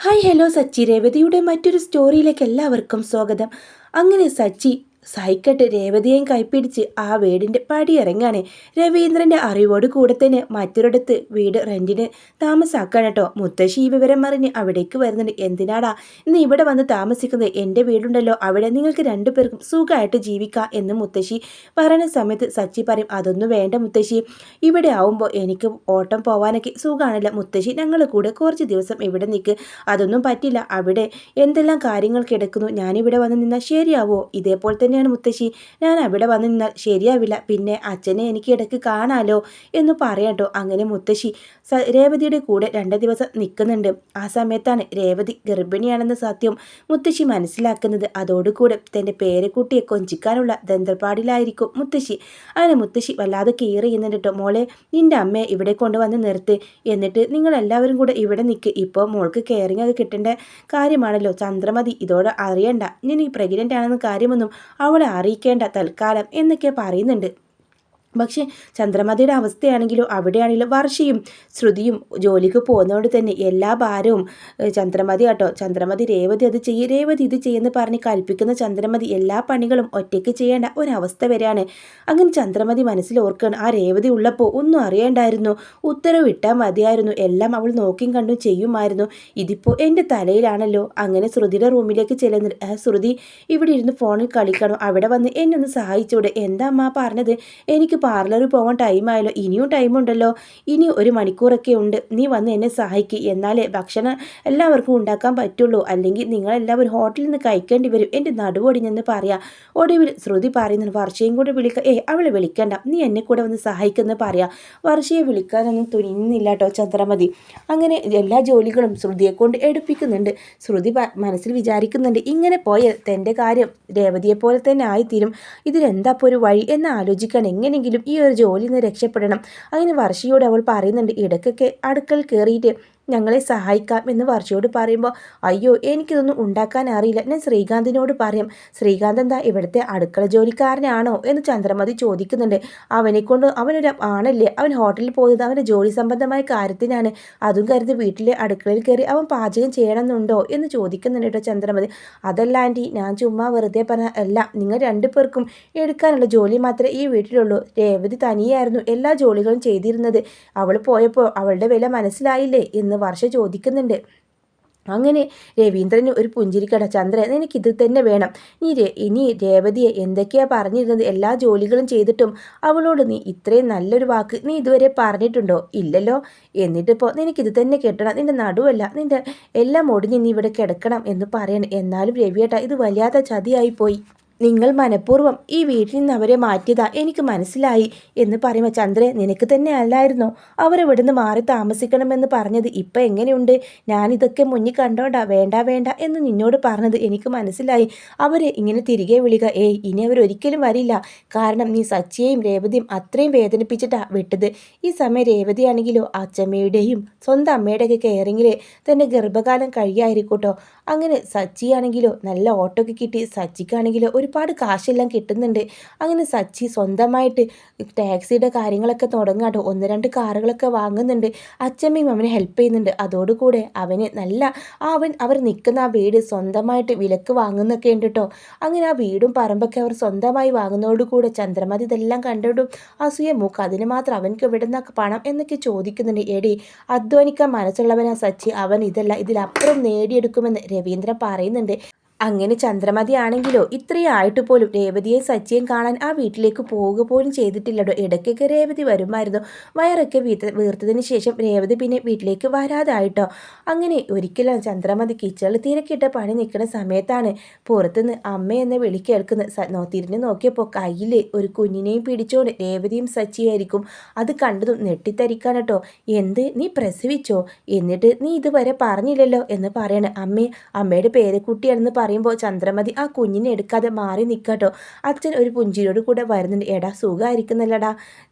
Hi hello Sachi രേവതിയുടെ മറ്റൊരു സ്റ്റോറിയിലേക്ക് എല്ലാവർക്കും സ്വാഗതം. അങ്ങനെ സച്ചി സഹിക്കട്ട് രേവതിയെയും കൈപ്പിടിച്ച് ആ വീടിൻ്റെ പടിയിറങ്ങാണ്. രവീന്ദ്രൻ്റെ അറിവോട് കൂടെ തന്നെ മറ്റൊരിടത്ത് വീട് റെൻറ്റിന് താമസാക്കാൻ കേട്ടോ. മുത്തശ്ശി ഈ വിവരം അറിഞ്ഞ് അവിടേക്ക് വരുന്നുണ്ട്. എന്തിനാടാ ഇന്ന് ഇവിടെ വന്ന് താമസിക്കുന്നത്? എൻ്റെ വീടുണ്ടല്ലോ, അവിടെ നിങ്ങൾക്ക് രണ്ടുപേർക്കും സുഖമായിട്ട് ജീവിക്കാം എന്ന് മുത്തശ്ശി പറയുന്ന സമയത്ത് സച്ചി പറയും, അതൊന്നും വേണ്ട മുത്തശ്ശി, ഇവിടെ ആവുമ്പോൾ എനിക്ക് ഓട്ടം പോവാനൊക്കെ സുഖമാണല്ലോ മുത്തശ്ശി, ഞങ്ങൾ കൂടെ കുറച്ച് ദിവസം ഇവിടെ നിൽക്ക്. അതൊന്നും പറ്റില്ല, അവിടെ എന്തെല്ലാം കാര്യങ്ങൾ കിടക്കുന്നു, ഞാനിവിടെ വന്ന് നിന്നാൽ ശരിയാവോ? ഇതേപോലെ തന്നെയാണ് മുത്തശ്ശി, ഞാൻ അവിടെ വന്ന് നിന്നാൽ ശരിയാവില്ല, പിന്നെ അച്ഛനെ എനിക്ക് ഇടയ്ക്ക് കാണാലോ എന്ന് പറയാട്ടോ. അങ്ങനെ മുത്തശ്ശി രേവതിയുടെ കൂടെ 2 ദിവസം നിൽക്കുന്നുണ്ട്. ആ സമയത്താണ് രേവതി ഗർഭിണിയാണെന്ന സത്യം മുത്തശ്ശി മനസ്സിലാക്കുന്നത്. അതോടുകൂടെ തൻ്റെ പേരക്കുട്ടിയെ കൊഞ്ചിക്കാനുള്ള ദന്തപ്പാടിലായിരിക്കും മുത്തശ്ശി. അങ്ങനെ മുത്തശ്ശി വല്ലാതെ കെയർ ചെയ്യുന്നുണ്ട് കേട്ടോ. മോളെ, നിൻ്റെ അമ്മയെ ഇവിടെ കൊണ്ടുവന്ന് നിർത്ത്, എന്നിട്ട് നിങ്ങളെല്ലാവരും കൂടെ ഇവിടെ നിൽക്ക്. ഇപ്പോൾ മോൾക്ക് കെയറിങ് ഒക്കെ കിട്ടേണ്ട കാര്യമാണല്ലോ. ചന്ദ്രമതി ഇതോടെ അറിയണ്ട, ഞാൻ ഈ പ്രഗ്നൻ്റ് ആണെന്ന കാര്യമൊന്നും അവളെ അറിയിക്കേണ്ട തൽക്കാലം എന്നൊക്കെ പറയുന്നുണ്ട്. പക്ഷേ ചന്ദ്രമതിയുടെ അവസ്ഥയാണെങ്കിലോ അവിടെയാണെങ്കിലും വർഷയും ശ്രുതിയും ജോലിക്ക് പോകുന്നതുകൊണ്ട് തന്നെ എല്ലാ ഭാരവും ചന്ദ്രമതി കേട്ടോ. ചന്ദ്രമതി രേവതി അത് ചെയ്യും, രേവതി ഇത് ചെയ്യുമെന്ന് പറഞ്ഞ് കൽപ്പിക്കുന്ന ചന്ദ്രമതി എല്ലാ പണികളും ഒറ്റയ്ക്ക് ചെയ്യേണ്ട ഒരവസ്ഥ വരെയാണ്. അങ്ങനെ ചന്ദ്രമതി മനസ്സിൽ ഓർക്കുകയാണ്, ആ രേവതി ഉള്ളപ്പോൾ ഒന്നും അറിയേണ്ടായിരുന്നു, ഉത്തരവ് ഇട്ടാൽ മതിയായിരുന്നു, എല്ലാം അവൾ നോക്കിയും കണ്ടും ചെയ്യുമായിരുന്നു. ഇതിപ്പോൾ എൻ്റെ തലയിലാണല്ലോ. അങ്ങനെ ശ്രുതിയുടെ റൂമിലേക്ക് ചെല്ലുന്നത്. ശ്രുതി ഇവിടെ ഇരുന്ന് ഫോണിൽ കളിക്കണം, അവിടെ വന്ന് എന്നെ ഒന്ന് സഹായിച്ചൂടെ? എന്താ അമ്മ പറഞ്ഞത്? എനിക്ക് പാർലറിൽ പോകാൻ ടൈമായല്ലോ, ഇനിയും ടൈമുണ്ടല്ലോ, ഇനി 1 മണിക്കൂറൊക്കെ ഉണ്ട്, നീ വന്ന് എന്നെ സഹായിക്കുക, എന്നാലേ ഭക്ഷണം എല്ലാവർക്കും ഉണ്ടാക്കാൻ പറ്റുള്ളൂ, അല്ലെങ്കിൽ നിങ്ങളെല്ലാവരും ഹോട്ടലിൽ നിന്ന് കഴിക്കേണ്ടി വരും, എൻ്റെ നടുവൊടിഞ്ഞെന്ന് പറയാം. ഒടുവിൽ ശ്രുതി പറയുന്നു, വർഷയും കൂടെ വിളിക്കുക. അവളെ വിളിക്കണ്ട, നീ എന്നെ കൂടെ വന്ന് സഹായിക്കുമെന്ന് പറയാം. വർഷയെ വിളിക്കാനൊന്നും തുനിയുന്നില്ല കേട്ടോ ചന്ദ്രമതി. അങ്ങനെ എല്ലാ ജോലികളും ശ്രുതിയെ കൊണ്ട് എടുപ്പിക്കുന്നുണ്ട്. ശ്രുതി മനസ്സിൽ വിചാരിക്കുന്നുണ്ട്, ഇങ്ങനെ പോയാൽ തൻ്റെ കാര്യം രേവതിയെപ്പോലെ തന്നെ ആയിത്തീരും, ഇതിലെന്താ ഇപ്പോൾ ഒരു വഴി എന്ന് ആലോചിക്കാൻ എങ്ങനെയെങ്കിലും ഈ ഒരു ജോലിയിൽ നിന്ന് രക്ഷപ്പെടണം. അങ്ങനെ വർഷയോട് അവൾ പറയുന്നുണ്ട്, ഇടയ്ക്കൊക്കെ അടുക്കളയിൽ കയറിയിട്ട് ഞങ്ങളെ സഹായിക്കാം എന്ന് വർഷയോട് പറയുമ്പോൾ, അയ്യോ എനിക്കിതൊന്നും ഉണ്ടാക്കാൻ അറിയില്ല, ഞാൻ ശ്രീകാന്തിനോട് പറയാം. ശ്രീകാന്ത് എന്താ ഇവിടുത്തെ അടുക്കള ജോലിക്കാരനാണോ എന്ന് ചന്ദ്രമതി ചോദിക്കുന്നുണ്ട്. അവനെക്കൊണ്ട്, അവനൊരു ആണല്ലേ, അവൻ ഹോട്ടലിൽ പോകുന്നത് അവൻ്റെ ജോലി സംബന്ധമായ കാര്യത്തിനാണ്, അതും കരുതി വീട്ടിലെ അടുക്കളയിൽ കയറി അവൻ പാചകം ചെയ്യണമെന്നുണ്ടോ എന്ന് ചോദിക്കുന്നുണ്ട് കേട്ടോ ചന്ദ്രമതി. അതല്ല ആൻറ്റി, ഞാൻ ചുമ്മാ വെറുതെ പറഞ്ഞ അല്ല, നിങ്ങൾ 2 പേർക്കും എടുക്കാനുള്ള ജോലി മാത്രമേ ഈ വീട്ടിലുള്ളൂ. രേവതി തനിയായിരുന്നു എല്ലാ ജോലികളും ചെയ്തിരുന്നത്, അവൾ പോയപ്പോൾ അവളുടെ വില മനസ്സിലായില്ലേ എന്ന് വർഷ ചോദിക്കുന്നുണ്ട്. അങ്ങനെ രവീന്ദ്രന് ഒരു പുഞ്ചിരിക്കട, ചന്ദ്രൻ നിനക്കിത് തന്നെ വേണം, ഇനി രേവതിയെ എന്തൊക്കെയാ പറഞ്ഞിരുന്നത്, എല്ലാ ജോലികളും ചെയ്തിട്ടും അവളോട് നീ ഇത്രയും നല്ലൊരു വാക്ക് നീ ഇതുവരെ പറഞ്ഞിട്ടുണ്ടോ? ഇല്ലല്ലോ. എന്നിട്ടിപ്പോൾ നിനക്കിത് തന്നെ കെട്ടണം, നിൻ്റെ നടുവല്ല, നിൻ്റെ എല്ലാം ഒടിഞ്ഞ് നീ ഇവിടെ കിടക്കണം എന്ന് പറയണം. എന്നാലും രവിയേട്ടാ, ഇത് വല്ലാത്ത ചതിയായിപ്പോയി, നിങ്ങൾ മനഃപൂർവ്വം ഈ വീട്ടിൽ നിന്ന് അവരെ മാറ്റിയതാ, എനിക്ക് മനസ്സിലായി എന്ന് പറയുമ്പോൾ, ചന്ദ്രൻ നിനക്ക് തന്നെ അല്ലായിരുന്നോ അവരിവിടുന്ന് മാറി താമസിക്കണമെന്ന് പറഞ്ഞത്? ഇപ്പം എങ്ങനെയുണ്ട്? ഞാനിതൊക്കെ മുന്നിൽ കണ്ടോണ്ടാ വേണ്ട വേണ്ട എന്ന് നിന്നോട് പറഞ്ഞത്, എനിക്ക് മനസ്സിലായി. അവരെ ഇങ്ങനെ തിരികെ വിളിക്കുക, ഇനി അവരൊരിക്കലും വരില്ല, കാരണം നീ സച്ചിയെയും രേവതിയും അത്രയും വേദനിപ്പിച്ചിട്ടാ വിട്ടത്. ഈ സമയം രേവതിയാണെങ്കിലോ അച്ഛമ്മയുടെയും സ്വന്തം അമ്മയുടെയൊക്കെ കെയറിങ്ങിൽ തൻ്റെ ഗർഭകാലം കഴിയായിരിക്കൂട്ടോ. അങ്ങനെ സച്ചിയാണെങ്കിലോ നല്ല ഓട്ടോയൊക്കെ കിട്ടി, സച്ചിക്കാണെങ്കിലോ ഒരുപാട് കാശെല്ലാം കിട്ടുന്നുണ്ട്. അങ്ങനെ സച്ചി സ്വന്തമായിട്ട് ടാക്സിയുടെ കാര്യങ്ങളൊക്കെ തുടങ്ങാട്ടോ. 1-2 കാറുകളൊക്കെ വാങ്ങുന്നുണ്ട്. അച്ഛമ്മയും അവനെ ഹെൽപ്പ് ചെയ്യുന്നുണ്ട്. അതോടുകൂടെ അവന് നല്ല അവർ നിൽക്കുന്ന ആ വീട് സ്വന്തമായിട്ട് വിലക്ക് വാങ്ങുന്നൊക്കെ ഉണ്ട് കേട്ടോ. അങ്ങനെ ആ വീടും പറമ്പൊക്കെ അവർ സ്വന്തമായി വാങ്ങുന്നതോടുകൂടെ ചന്ദ്രമതി ഇതെല്ലാം കണ്ടിട്ടും അസൂയ മൂക്ക്, അതിന് മാത്രം അവനക്ക് എവിടെ നിന്നൊക്കെ പണം എന്നൊക്കെ ചോദിക്കുന്നുണ്ട്. എടി, അധ്വാനിക്കാൻ മനസ്സുള്ളവനാ സച്ചി, അവൻ ഇതല്ല ഇതിലപ്പുറം നേടിയെടുക്കുമെന്ന് രവീന്ദ്രൻ പറയുന്നുണ്ട്. അങ്ങനെ ചന്ദ്രമതി ആണെങ്കിലോ ഇത്രയും ആയിട്ട് പോലും രേവതിയെയും സച്ചിയെയും കാണാൻ ആ വീട്ടിലേക്ക് പോവുക പോലും ചെയ്തിട്ടില്ലടോ. ഇടയ്ക്കൊക്കെ രേവതി വരുമായിരുന്നു. വയറൊക്കെ വീർത്തതിന് ശേഷം രേവതി പിന്നെ വീട്ടിലേക്ക് വരാതായിട്ടോ. അങ്ങനെ ഒരിക്കലും ചന്ദ്രമതി കിച്ചണിൽ തിരക്കിട്ട പണി നിൽക്കുന്ന സമയത്താണ് പുറത്തുനിന്ന് അമ്മയെന്ന് വിളി കേൾക്കുന്നത്. തിരിഞ്ഞു നോക്കിയപ്പോൾ കയ്യിൽ ഒരു കുഞ്ഞിനെയും പിടിച്ചോണ്ട് രേവതിയും സച്ചിയായിരിക്കും. അത് കണ്ടതും നെട്ടിത്തരിക്കാൻ കേട്ടോ. എന്ത്, നീ പ്രസവിച്ചോ? എന്നിട്ട് നീ ഇതുവരെ പറഞ്ഞില്ലല്ലോ എന്ന് പറയണ. അമ്മയുടെ പേരക്കുട്ടിയാണെന്ന് പറയുമ്പോൾ ചന്ദ്രമതി ആ കുഞ്ഞിനെ എടുക്കാതെ മാറി നിൽക്കാട്ടോ. അച്ഛൻ ഒരു പുഞ്ചിരിയോട് കൂടെ വരുന്നുണ്ട്. എടാ സുഖമായിരിക്കുന്നില്ലടാ,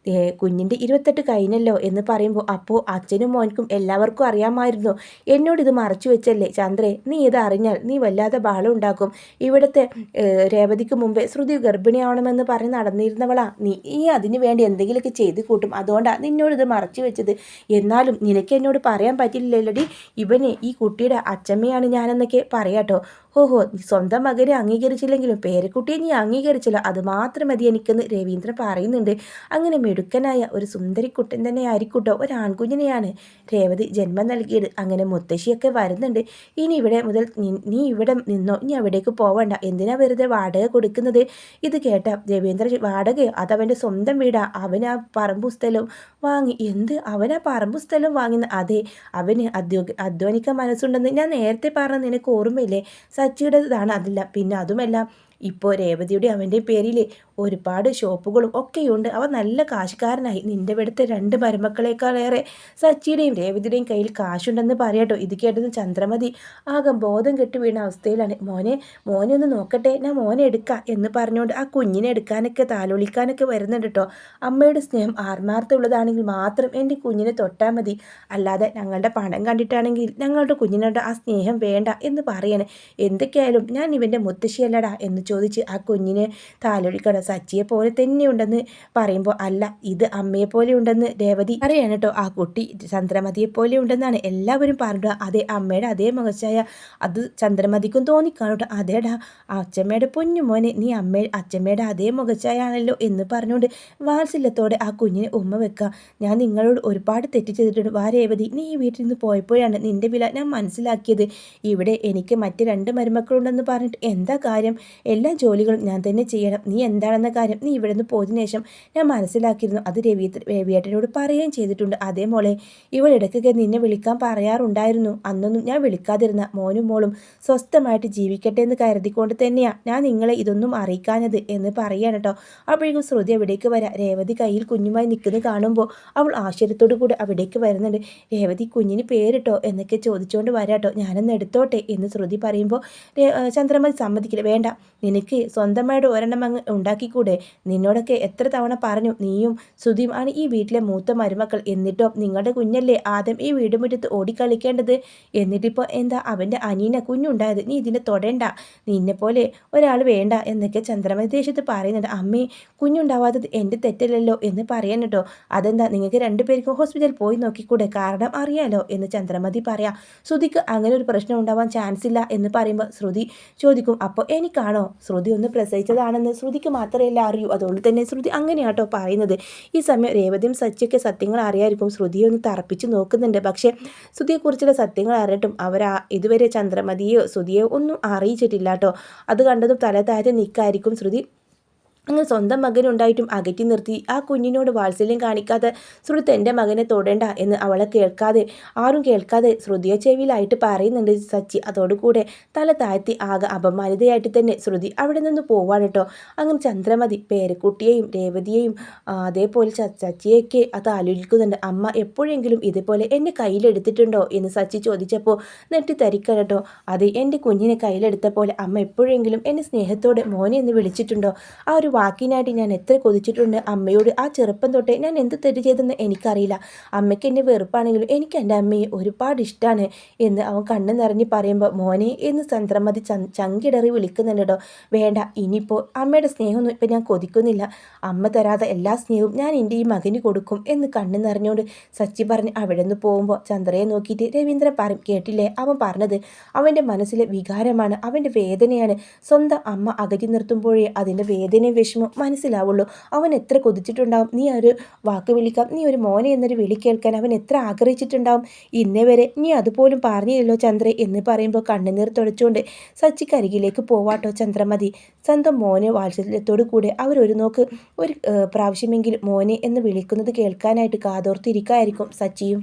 കുഞ്ഞിൻ്റെ 28 കഴിഞ്ഞല്ലോ എന്ന് പറയുമ്പോൾ അപ്പോൾ അച്ഛനും മോൻക്കും എല്ലാവർക്കും അറിയാമായിരുന്നു. എന്നോട് ഇത് മറച്ചു വെച്ചല്ലേ ചന്ദ്രേ, നീ ഇത് അറിഞ്ഞാൽ നീ വല്ലാതെ ബഹളം ഉണ്ടാക്കും. ഇവിടുത്തെ രേവതിക്ക് മുമ്പേ ശ്രുതി ഗർഭിണിയാവണമെന്ന് പറഞ്ഞ് നടന്നിരുന്നവളാ നീ അതിനു വേണ്ടി എന്തെങ്കിലുമൊക്കെ ചെയ്ത് കൂട്ടും. അതുകൊണ്ടാണ് നിന്നോട് ഇത് മറച്ചു വെച്ചത്. എന്നാലും നിനക്ക് എന്നോട് പറയാൻ പറ്റില്ലല്ലോടി, ഈ കുട്ടിയുടെ അച്ചമ്മയാണ് ഞാനെന്നൊക്കെ പറയാട്ടോ. ഓഹോ, സ്വന്തം മകനെ അംഗീകരിച്ചില്ലെങ്കിലും പേരക്കുട്ടിയെ നീ അംഗീകരിച്ചല്ലോ, അത് മാത്രം മതി എനിക്കെന്ന് രവീന്ദ്രൻ പറയുന്നുണ്ട്. അങ്ങനെ മിടുക്കനായ ഒരു സുന്ദരിക്കുട്ടൻ തന്നെ ആയിരിക്കൂട്ടോ, ഒരു ആൺകുഞ്ഞിനെയാണ് രേവതി ജന്മം നൽകിയത്. അങ്ങനെ മുത്തശ്ശിയൊക്കെ വരുന്നുണ്ട്. ഇനി ഇവിടെ മുതൽ നീ ഇവിടെ നിന്നോ, ഇനി അവിടേക്ക് പോവണ്ട, എന്തിനാ വെറുതെ വാടക കൊടുക്കുന്നത്? ഇത് കേട്ട രവീന്ദ്രൻ, വാടകയോ? അതവൻ്റെ സ്വന്തം വീടാ, അവൻ ആ പറമ്പും സ്ഥലവും വാങ്ങി. എന്ത്, അവൻ ആ പറമ്പും സ്ഥലവും വാങ്ങുന്ന? അതെ, അവന് അധ്വാനിക്കാൻ മനസ്സുണ്ടെന്ന് ഞാൻ നേരത്തെ പറഞ്ഞ നിനക്ക് ഓർമ്മയില്ലേ? സച്ചിയുടേതാണ് അതല്ല. പിന്നെ അതുമല്ല, ഇപ്പോൾ രേവതിയുടെ അവൻ്റെ പേരിൽ ഒരുപാട് ഷോപ്പുകളും ഒക്കെയുണ്ട്. അവൻ നല്ല കാശുകാരനായി. നിൻ്റെ ഇവിടുത്തെ 2 മരുമക്കളേക്കാളേറെ സച്ചിയുടെയും രേവതിയുടെയും കയ്യിൽ കാശുണ്ടെന്ന് പറയാട്ടോ. ഇത് കേട്ടത് ചന്ദ്രമതി ആകെ ബോധം കെട്ട് വീണ അവസ്ഥയിലാണ്. മോനെ ഒന്ന് നോക്കട്ടെ, ഞാൻ മോനെ എടുക്കാം എന്ന് പറഞ്ഞുകൊണ്ട് ആ കുഞ്ഞിനെ എടുക്കാനൊക്കെ താലോലിക്കാനൊക്കെ വരുന്നുണ്ട് കേട്ടോ. അമ്മയുടെ സ്നേഹം ആത്മാർത്ഥമുള്ളതാണെങ്കിൽ മാത്രം എൻ്റെ കുഞ്ഞിനെ തൊട്ടാൽ മതി, അല്ലാതെ ഞങ്ങളുടെ പണം കണ്ടിട്ടാണെങ്കിൽ ഞങ്ങളുടെ കുഞ്ഞിനോട് ആ സ്നേഹം വേണ്ട എന്ന് പറയണേ. എന്തൊക്കെയായാലും ഞാൻ ഇവൻ്റെ മുത്തശ്ശിയല്ലടാ എന്ന് ചോദിച്ച് ആ കുഞ്ഞിനെ താലോലിക്കണം. സച്ചിയെ പോലെ തന്നെയുണ്ടെന്ന് പറയുമ്പോൾ, അല്ല, ഇത് അമ്മയെ പോലെ ഉണ്ടെന്ന് രേവതി അറിയാണ് കേട്ടോ. ആ കുട്ടി ചന്ദ്രമതിയെ പോലെ ഉണ്ടെന്നാണ് എല്ലാവരും പറഞ്ഞത്. അതേ, അമ്മയുടെ അതേ മുഖച്ഛായ അത് ചന്ദ്രമതിക്കും തോന്നിക്കാണോട്ടോ. അതേടാ, അച്ഛമ്മയുടെ പൊന്നു മോനെ, നീ അച്ഛമ്മയുടെ അതേ മുഖച്ഛായാണല്ലോ എന്ന് പറഞ്ഞുകൊണ്ട് വാത്സല്യത്തോടെ ആ കുഞ്ഞിനെ ഉമ്മ വെക്കുക. ഞാൻ നിങ്ങളോട് ഒരുപാട് തെറ്റ് ചെയ്തിട്ടുണ്ട്. വാ രേവതി, നീ ഈ വീട്ടിൽ നിന്ന് പോയപ്പോഴാണ് നിന്റെ വില ഞാൻ മനസ്സിലാക്കിയത്. ഇവിടെ എനിക്ക് മറ്റ് 2 മരുമക്കളുണ്ടെന്ന് പറഞ്ഞിട്ട് എന്താ കാര്യം? എല്ലാ ജോലികളും ഞാൻ തന്നെ ചെയ്യണം. നീ എന്താണെന്ന കാര്യം നീ ഇവിടെ നിന്ന് പോയതിനു ശേഷം ഞാൻ മനസ്സിലാക്കിയിരുന്നു. അത് രവിയേട്ടനോട് പറയുകയും ചെയ്തിട്ടുണ്ട്. അതേ മോളെ, ഇവൾ ഇടയ്ക്കൊക്കെ നിന്നെ വിളിക്കാൻ പറയാറുണ്ടായിരുന്നു. അന്നൊന്നും ഞാൻ വിളിക്കാതിരുന്ന. മോനും മോളും സ്വസ്ഥമായിട്ട് ജീവിക്കട്ടെ എന്ന് കരുതിക്കൊണ്ട് തന്നെയാണ് ഞാൻ നിങ്ങളെ ഇതൊന്നും അറിയിക്കാഞ്ഞത് എന്ന് പറയാണ് കേട്ടോ. അപ്പോഴേക്കും ശ്രുതി അവിടേക്ക് വരാം. രേവതി കയ്യിൽ കുഞ്ഞുമായി നിൽക്കുന്നത് കാണുമ്പോൾ അവൾ ആശ്ചര്യത്തോടു കൂടി അവിടേക്ക് വരുന്നുണ്ട്. രേവതി, കുഞ്ഞിന് പേരിട്ടോ എന്നൊക്കെ ചോദിച്ചുകൊണ്ട് വരാട്ടോ. ഞാനൊന്ന് എടുത്തോട്ടെ എന്ന് ശ്രുതി പറയുമ്പോൾ ചന്ദ്രമതി സമ്മതിക്കില്ല. വേണ്ട, നിനക്ക് സ്വന്തമായിട്ട് ഒരെണ്ണം അങ്ങ് ഉണ്ടാക്കിക്കൂടെ? നിന്നോടൊക്കെ എത്ര തവണ പറഞ്ഞു, നീയും ശ്രുതിയും ആണ് ഈ വീട്ടിലെ മൂത്ത മരുമക്കൾ. എന്നിട്ടോ നിങ്ങളുടെ കുഞ്ഞല്ലേ ആദ്യം ഈ വീടുമുറ്റത്ത് ഓടിക്കളിക്കേണ്ടത്. എന്നിട്ടിപ്പോൾ എന്താ അവൻ്റെ അനിയനെ കുഞ്ഞുണ്ടായത്? നീ ഇതിനെ തൊടേണ്ട, നിന്നെപ്പോലെ ഒരാൾ വേണ്ട എന്നൊക്കെ ചന്ദ്രമതി ദേശത്ത് പറയുന്നുണ്ട്. അമ്മേ, കുഞ്ഞുണ്ടാവാത്തത് എൻ്റെ തെറ്റല്ലല്ലോ എന്ന് പറയാൻ കേട്ടോ. അതെന്താ, നിങ്ങൾക്ക് 2 പേർക്കും ഹോസ്പിറ്റലിൽ പോയി നോക്കിക്കൂടെ? കാരണം അറിയാലോ എന്ന് ചന്ദ്രമതി പറയാം. ശ്രുതിക്ക് അങ്ങനെ ഒരു പ്രശ്നം ഉണ്ടാവാൻ ചാൻസ് ഇല്ല എന്ന് പറയുമ്പോൾ ശ്രുതി ചോദിക്കും, അപ്പോൾ എനിക്കാണോ? ശ്രുതി ഒന്ന് പ്രസവിച്ചതാണെന്ന് ശ്രുതിക്ക് മാത്രമല്ല അറിയൂ, അതുകൊണ്ട് തന്നെ ശ്രുതി അങ്ങനെയാട്ടോ പറയുന്നത്. ഈ സമയം രേവതിയും സച്ചിയൊക്കെ സത്യങ്ങൾ അറിയായിരിക്കും. ശ്രുതിയെ ഒന്ന് തറപ്പിച്ച് നോക്കുന്നുണ്ട്. പക്ഷേ ശ്രുതിയെക്കുറിച്ചുള്ള സത്യങ്ങൾ അറിഞ്ഞിട്ടും ഇതുവരെ ചന്ദ്രമതിയോ ശ്രുതിയോ ഒന്നും അറിയിച്ചിട്ടില്ല കേട്ടോ. അത് കണ്ടതും തല താഴ്ത്തി നിൽക്കായിരിക്കും ശ്രുതി. അങ്ങനെ സ്വന്തം മകനുണ്ടായിട്ടും അകറ്റി നിർത്തി ആ കുഞ്ഞിനോട് വാത്സല്യം കാണിക്കാതെ ശ്രുതി എൻ്റെ മകനെ തൊടേണ്ട എന്ന് ആരും കേൾക്കാതെ ശ്രുതിയെ ചെവിയിലായിട്ട് പറയുന്നുണ്ട് സച്ചി. അതോടുകൂടെ തല താഴ്ത്തി ആകെ അപമാനിതയായിട്ട് തന്നെ ശ്രുതി അവിടെ നിന്ന് പോവാണ് കേട്ടോ. അങ്ങനെ ചന്ദ്രമതി പേരക്കുട്ടിയെയും രേവതിയെയും അതേപോലെ സച്ചിയൊക്കെ അത് ആലോചിക്കുന്നുണ്ട്. അമ്മ എപ്പോഴെങ്കിലും ഇതേപോലെ എന്നെ കയ്യിലെടുത്തിട്ടുണ്ടോ എന്ന് സച്ചി ചോദിച്ചപ്പോൾ നെട്ടിത്തരിക്കണം കേട്ടോ. അത് എൻ്റെ കുഞ്ഞിനെ കയ്യിലെടുത്തപ്പോൾ അമ്മ എപ്പോഴെങ്കിലും എന്നെ സ്നേഹത്തോടെ മോനെ എന്ന് വിളിച്ചിട്ടുണ്ടോ? ആ ഒരു വാക്കിനായിട്ട് ഞാൻ എത്ര കൊതിച്ചിട്ടുണ്ട് അമ്മയോട്. ആ ചെറുപ്പം തൊട്ടേ ഞാൻ എന്ത് തെറ്റ് ചെയ്തെന്ന് എനിക്കറിയില്ല. അമ്മയ്ക്ക് എന്നെ വെറുപ്പാണെങ്കിലും എനിക്ക് എൻ്റെ അമ്മയെ ഒരുപാട് ഇഷ്ടമാണ് എന്ന് അവൻ കണ്ണ് നിറഞ്ഞ് പറയുമ്പോൾ, മോനെ എന്ന് ചന്ദ്രമതി ചങ്കിടറി വിളിക്കുന്നുണ്ട് കേട്ടോ. വേണ്ട, ഇനിയിപ്പോൾ അമ്മയുടെ സ്നേഹമൊന്നും ഇപ്പം ഞാൻ കൊതിക്കുന്നില്ല. അമ്മ തരാതെ എല്ലാ സ്നേഹവും ഞാൻ എൻ്റെ ഈ മകന് കൊടുക്കും എന്ന് കണ്ണ് നിറഞ്ഞുകൊണ്ട് സച്ചി പറഞ്ഞ് അവിടെ നിന്ന് പോകുമ്പോൾ ചന്ദ്രയെ നോക്കിയിട്ട് രവീന്ദ്രൻ പറയും, കേട്ടില്ലേ അവൻ പറഞ്ഞത്? അവൻ്റെ മനസ്സിലെ വികാരമാണ്, അവൻ്റെ വേദനയാണ്. സ്വന്തം അമ്മ അകറ്റി നിർത്തുമ്പോഴേ അതിൻ്റെ വേദനയും വിഷമം മനസ്സിലാവുള്ളൂ. അവൻ എത്ര കൊതിച്ചിട്ടുണ്ടാവും നീ ഒരു വാക്ക് വിളിക്കാം, നീ ഒരു മോനെ എന്നൊരു വിളി കേൾക്കാൻ അവൻ എത്ര ആഗ്രഹിച്ചിട്ടുണ്ടാവും. ഇന്നേ വരെ നീ അതുപോലും പറഞ്ഞില്ലല്ലോ ചന്ദ്രേ എന്ന് പറയുമ്പോൾ കണ്ണുനീർ തുടച്ചുകൊണ്ട് സച്ചിക്കരികിലേക്ക് പോവാട്ടോ ചന്ദ്രമതി. സ്വന്തം മോനെ വാത്സല്യത്തോടു കൂടെ അവരൊരു നോക്ക് ഒരു പ്രാവശ്യമെങ്കിലും മോനെ എന്ന് വിളിക്കുന്നത് കേൾക്കാനായിട്ട് കാതോർത്തിരിക്കായിരിക്കും സച്ചിയും.